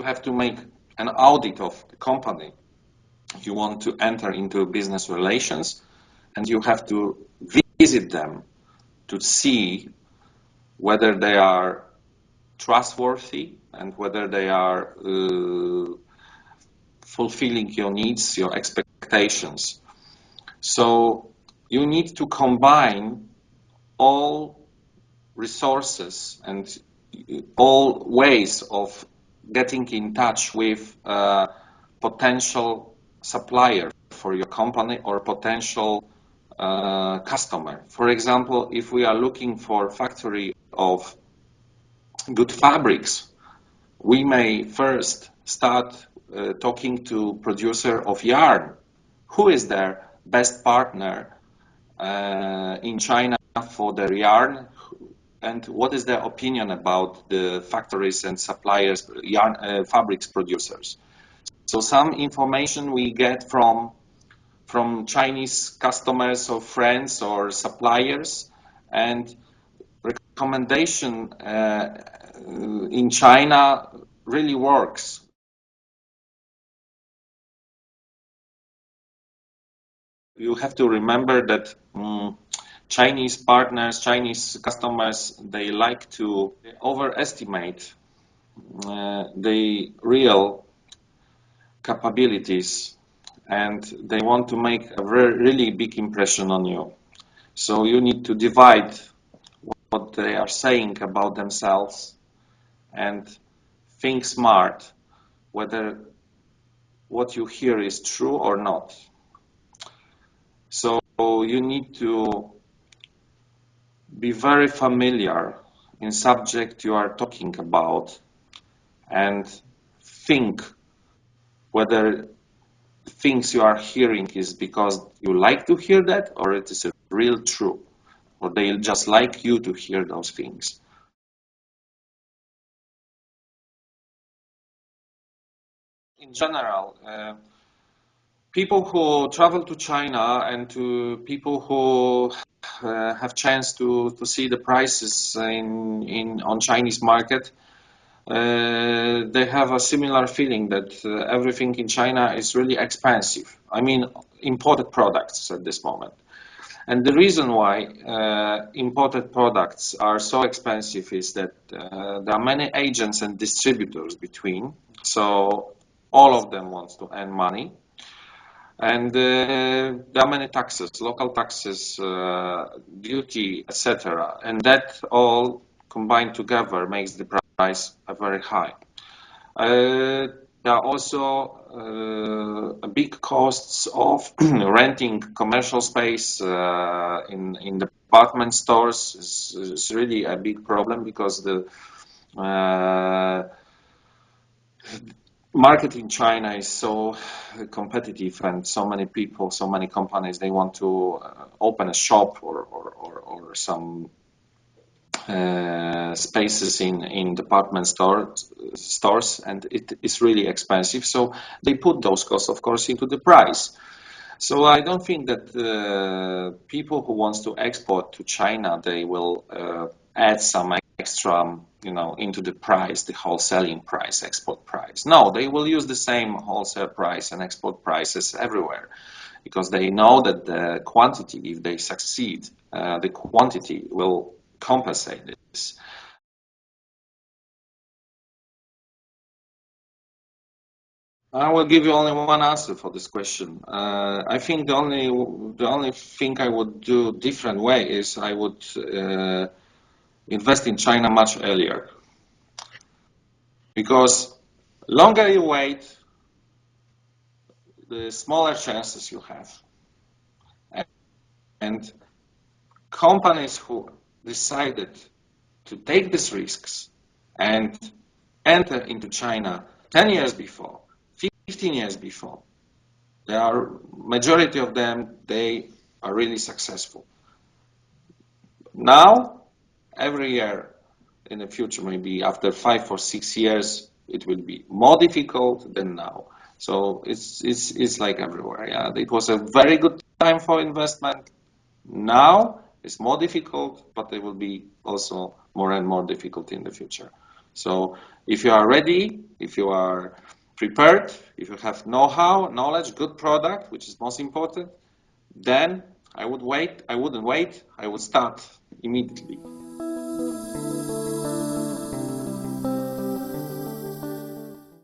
have to make an audit of the company. You want to enter into business relations, and you have to visit them to see whether they are trustworthy and whether they are fulfilling your needs, your expectations. So you need to combine all resources and all ways of getting in touch with a potential supplier for your company or potential customer. For example, if we are looking for a factory of good fabrics, we may first start talking to producer of yarn. Who is their best partner in China for their yarn, and what is their opinion about the factories and suppliers, yarn fabrics producers? So some information we get from Chinese customers or friends or suppliers, and recommendation in China really works. You have to remember that Chinese partners, Chinese customers, they like to overestimate the real capabilities, and they want to make a really big impression on you. So you need to divide what they are saying about themselves and think smart whether what you hear is true or not. So you need to be very familiar in subject you are talking about and think whether things you are hearing is because you like to hear that or it is a real true, or they just like you to hear those things. In general, people who travel to China and to people who have chance to see the prices on Chinese market, they have a similar feeling that everything in China is really expensive. I mean, imported products at this moment. And the reason why imported products are so expensive is that there are many agents and distributors between, so all of them want to earn money. And there are many taxes, local taxes, duty, etc. And that all combined together makes the price very high. There are also big costs of renting commercial space in department stores is really a big problem, because the market in China is so competitive, and so many people, so many companies, they want to open a shop or some spaces in department stores, and it is really expensive. So they put those costs, of course, into the price. So I don't think that people who want to export to China, they will add some extra, into the price, the wholesaling price, export price. No, they will use the same wholesale price and export prices everywhere, because they know that the quantity, if they succeed, the quantity will compensate this. I will give you only one answer for this question. I think the only thing I would do different way is I would invest in China much earlier, because longer you wait, the smaller chances you have. And companies who decided to take these risks and enter into China 10 years before, 15 years before, there are majority of them, they are really successful. Now, every year in the future, maybe after 5 or 6 years, it will be more difficult than now. So it's like everywhere. Yeah, it was a very good time for investment. Now it's more difficult, but it will be also more and more difficult in the future. So if you are ready, if you are prepared, if you have know-how, knowledge, good product, which is most important, then I wouldn't wait, I would start immediately.